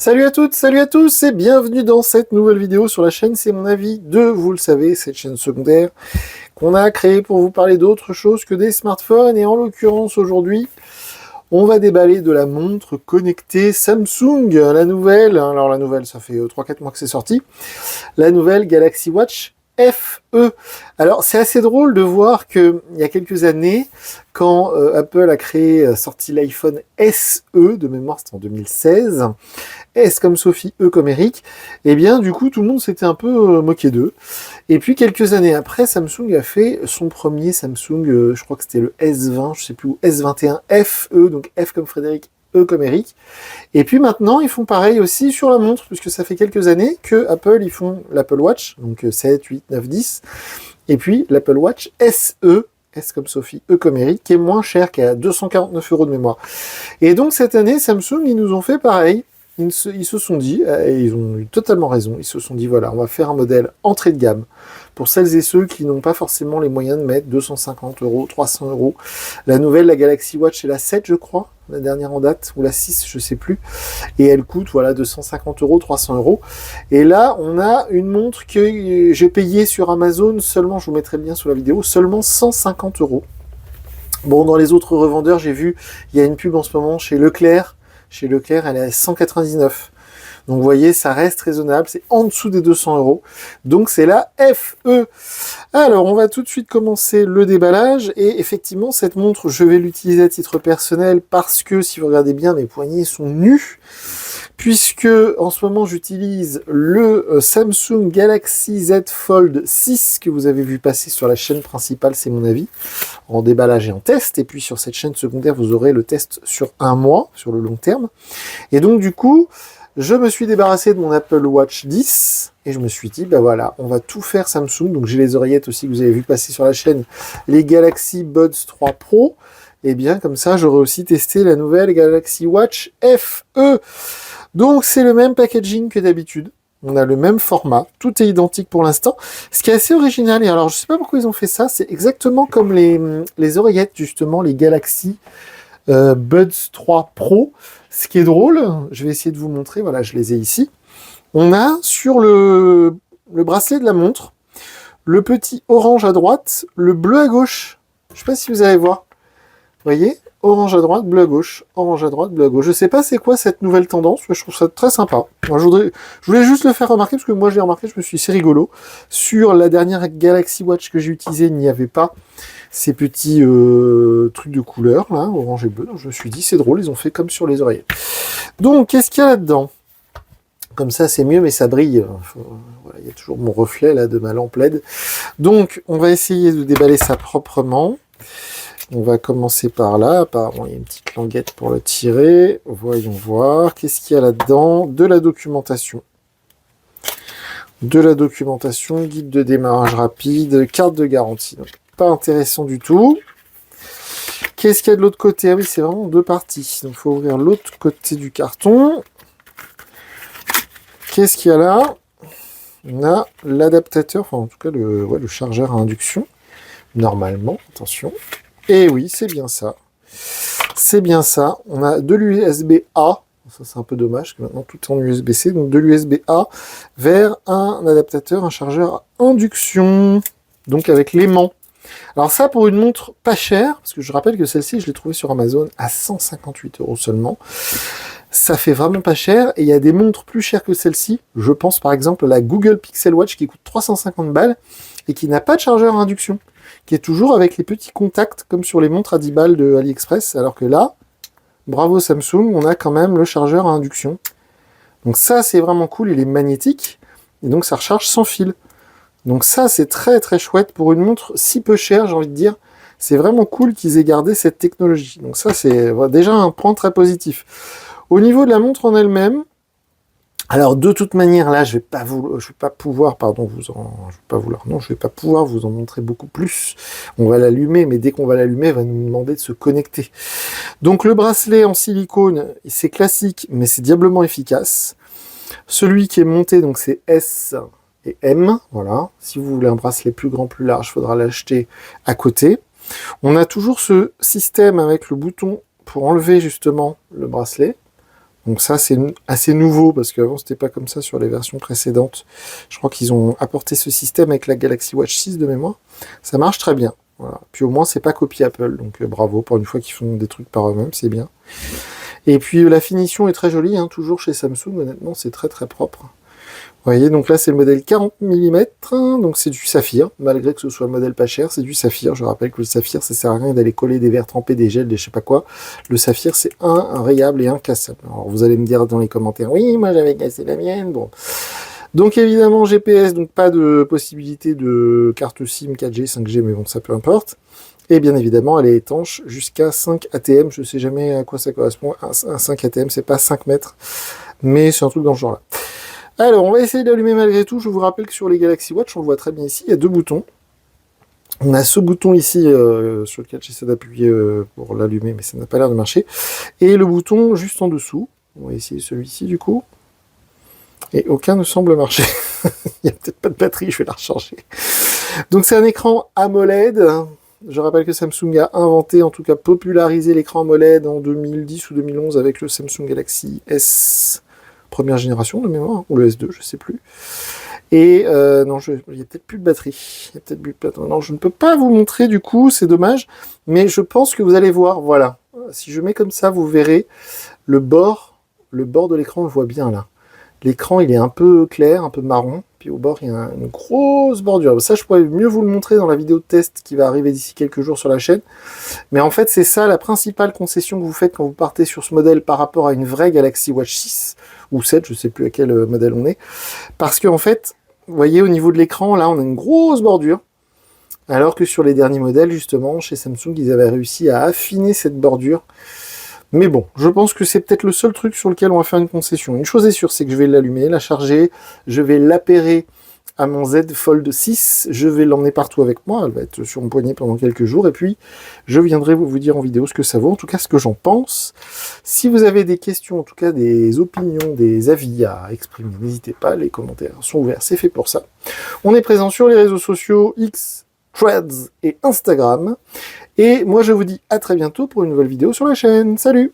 Salut à toutes, salut à tous et bienvenue dans cette nouvelle vidéo sur la chaîne C'est mon avis de, vous le savez, cette chaîne secondaire qu'on a créée pour vous parler d'autre chose que des smartphones. Et en l'occurrence aujourd'hui, on va déballer de la montre connectée Samsung, la nouvelle, alors la nouvelle ça fait 3-4 mois que c'est sorti, la nouvelle Galaxy Watch FE. Alors c'est assez drôle de voir que il y a quelques années, quand Apple a sorti l'iPhone SE, de mémoire c'était en 2016, S comme Sophie, E comme Eric, et bien du coup tout le monde s'était un peu moqué d'eux. Et puis quelques années après, Samsung a fait son premier Samsung, je crois que c'était le S20, je sais plus où, S21 FE, donc F comme Frédéric, E comme Eric. Et puis maintenant, ils font pareil aussi sur la montre, puisque ça fait quelques années que Apple, ils font l'Apple Watch, donc 7, 8, 9, 10, et puis l'Apple Watch SE, S comme Sophie, E comme Eric, qui est moins cher, qui est à 249 € de mémoire. Et donc cette année, Samsung, ils nous ont fait pareil. Ils se sont dit, et ils ont eu totalement raison, ils se sont dit, voilà, on va faire un modèle entrée de gamme pour celles et ceux qui n'ont pas forcément les moyens de mettre 250 €, 300 €. La nouvelle, la Galaxy Watch, c'est la 7, je crois, la dernière en date, ou la 6, je sais plus, et elle coûte, voilà, 250 €, 300 €. Et là, on a une montre que j'ai payée sur Amazon seulement, je vous mettrai le lien sous la vidéo, seulement 150 €. Bon, dans les autres revendeurs, j'ai vu, il y a une pub en ce moment chez Leclerc. Chez Leclerc, elle est à 199. Donc vous voyez, ça reste raisonnable, c'est en dessous des 200 €. Donc c'est la FE. Alors on va tout de suite commencer le déballage. Et effectivement, cette montre, je vais l'utiliser à titre personnel parce que, si vous regardez bien, mes poignets sont nus. Puisque en ce moment j'utilise le Samsung Galaxy Z Fold 6 que vous avez vu passer sur la chaîne principale, c'est mon avis, en déballage et en test. Et puis sur cette chaîne secondaire, vous aurez le test sur un mois, sur le long terme. Et donc du coup, je me suis débarrassé de mon Apple Watch 10 et je me suis dit, bah voilà, on va tout faire Samsung. Donc j'ai les oreillettes aussi que vous avez vu passer sur la chaîne, les Galaxy Buds 3 Pro. Et bien comme ça, j'aurai aussi testé la nouvelle Galaxy Watch FE. Donc c'est le même packaging que d'habitude. On a le même format, tout est identique pour l'instant. Ce qui est assez original, et alors je sais pas pourquoi ils ont fait ça, c'est exactement comme les oreillettes justement, les Galaxy Buds 3 Pro. Ce qui est drôle, je vais essayer de vous montrer, voilà, je les ai ici. On a sur le bracelet de la montre, le petit orange à droite, le bleu à gauche. Je sais pas si vous allez voir. Vous voyez, orange à droite, bleu à gauche, orange à droite, bleu à gauche. Je sais pas c'est quoi cette nouvelle tendance, mais je trouve ça très sympa. Moi, je voulais juste le faire remarquer, parce que moi, je l'ai remarqué, je me suis dit, c'est rigolo. Sur la dernière Galaxy Watch que j'ai utilisée, il n'y avait pas ces petits trucs de couleur, là, orange et bleu. Donc, je me suis dit, c'est drôle, ils ont fait comme sur les oreillettes. Donc, qu'est-ce qu'il y a là-dedans? Comme ça, c'est mieux, mais ça brille. Voilà, il y a toujours mon reflet, là, de ma lampe LED. Donc, on va essayer de déballer ça proprement. On va commencer par là. Apparemment, il y a une petite languette pour le tirer. Voyons voir. Qu'est-ce qu'il y a là-dedans? De la documentation. De la documentation, guide de démarrage rapide, carte de garantie. Donc, pas intéressant du tout. Qu'est-ce qu'il y a de l'autre côté? Ah oui, c'est vraiment deux parties. Donc, il faut ouvrir l'autre côté du carton. Qu'est-ce qu'il y a là? On a l'adaptateur, enfin, en tout cas, le chargeur à induction. Normalement, attention. Et oui, c'est bien ça. C'est bien ça. On a de l'USB-A. Ça, c'est un peu dommage, que maintenant tout est en USB-C. Donc, de l'USB-A vers un adaptateur, un chargeur à induction. Donc, avec l'aimant. Alors ça, pour une montre pas chère, parce que je rappelle que celle-ci, je l'ai trouvée sur Amazon à 158 € seulement. Ça fait vraiment pas cher. Et il y a des montres plus chères que celle-ci. Je pense par exemple à la Google Pixel Watch qui coûte 350 balles et qui n'a pas de chargeur à induction, qui est toujours avec les petits contacts comme sur les montres à 10 balles de AliExpress, alors que là, bravo Samsung, on a quand même le chargeur à induction. Donc ça, c'est vraiment cool, il est magnétique, et donc ça recharge sans fil. Donc ça, c'est très très chouette pour une montre si peu chère, j'ai envie de dire. C'est vraiment cool qu'ils aient gardé cette technologie. Donc ça, c'est déjà un point très positif. Au niveau de la montre en elle-même, alors de toute manière là, je vais pas pouvoir vous en montrer beaucoup plus. On va l'allumer, mais dès qu'on va l'allumer, elle va nous demander de se connecter. Donc le bracelet en silicone, c'est classique, mais c'est diablement efficace. Celui qui est monté, donc c'est S et M, voilà. Si vous voulez un bracelet plus grand, plus large, il faudra l'acheter à côté. On a toujours ce système avec le bouton pour enlever justement le bracelet. Donc ça, c'est assez nouveau, parce qu'avant, c'était pas comme ça sur les versions précédentes. Je crois qu'ils ont apporté ce système avec la Galaxy Watch 6 de mémoire. Ça marche très bien. Voilà. Puis au moins, c'est pas copié Apple, donc bravo, pour une fois qu'ils font des trucs par eux-mêmes, c'est bien. Et puis la finition est très jolie, hein, toujours chez Samsung, honnêtement, c'est très très propre. Vous voyez, donc là c'est le modèle 40 mm, donc c'est du saphir, malgré que ce soit le modèle pas cher, c'est du saphir. Je rappelle que le saphir, ça sert à rien d'aller coller des verres trempés, des gels, des je sais pas quoi. Le saphir, c'est rayable et incassable. Alors vous allez me dire dans les commentaires, oui, moi j'avais cassé la mienne, bon. Donc évidemment GPS, donc pas de possibilité de carte SIM 4G, 5G, mais bon, ça peu importe. Et bien évidemment, elle est étanche jusqu'à 5 ATM. Je sais jamais à quoi ça correspond. Un 5 ATM, c'est pas 5 mètres, mais c'est un truc dans ce genre-là. Alors, on va essayer d'allumer malgré tout. Je vous rappelle que sur les Galaxy Watch, on le voit très bien ici, il y a deux boutons. On a ce bouton ici sur lequel j'essaie d'appuyer pour l'allumer, mais ça n'a pas l'air de marcher. Et le bouton juste en dessous. On va essayer celui-ci du coup. Et aucun ne semble marcher. Il n'y a peut-être pas de batterie, je vais la recharger. Donc c'est un écran AMOLED. Je rappelle que Samsung a inventé, en tout cas popularisé l'écran AMOLED en 2010 ou 2011 avec le Samsung Galaxy S première génération de mémoire, ou le S2, je sais plus. Et non, il n'y a peut-être plus de batterie. Il y a peut-être plus de batterie. Non, je ne peux pas vous montrer du coup, c'est dommage. Mais je pense que vous allez voir, voilà. Si je mets comme ça, vous verrez le bord de l'écran, on le voit bien là. L'écran, il est un peu clair, un peu marron. Puis au bord, il y a une grosse bordure. Ça, je pourrais mieux vous le montrer dans la vidéo de test qui va arriver d'ici quelques jours sur la chaîne. Mais en fait, c'est ça la principale concession que vous faites quand vous partez sur ce modèle par rapport à une vraie Galaxy Watch 6 ou 7, je ne sais plus à quel modèle on est. Parce qu'en fait, vous voyez, au niveau de l'écran, là, on a une grosse bordure. Alors que sur les derniers modèles, justement, chez Samsung, ils avaient réussi à affiner cette bordure. Mais bon, je pense que c'est peut-être le seul truc sur lequel on va faire une concession. Une chose est sûre, c'est que je vais l'allumer, la charger, je vais l'appairer à mon Z Fold 6, je vais l'emmener partout avec moi, elle va être sur mon poignet pendant quelques jours, et puis je viendrai vous dire en vidéo ce que ça vaut, en tout cas ce que j'en pense. Si vous avez des questions, en tout cas des opinions, des avis à exprimer, n'hésitez pas, les commentaires sont ouverts, c'est fait pour ça. On est présent sur les réseaux sociaux X, Threads et Instagram. Et moi, je vous dis à très bientôt pour une nouvelle vidéo sur la chaîne. Salut!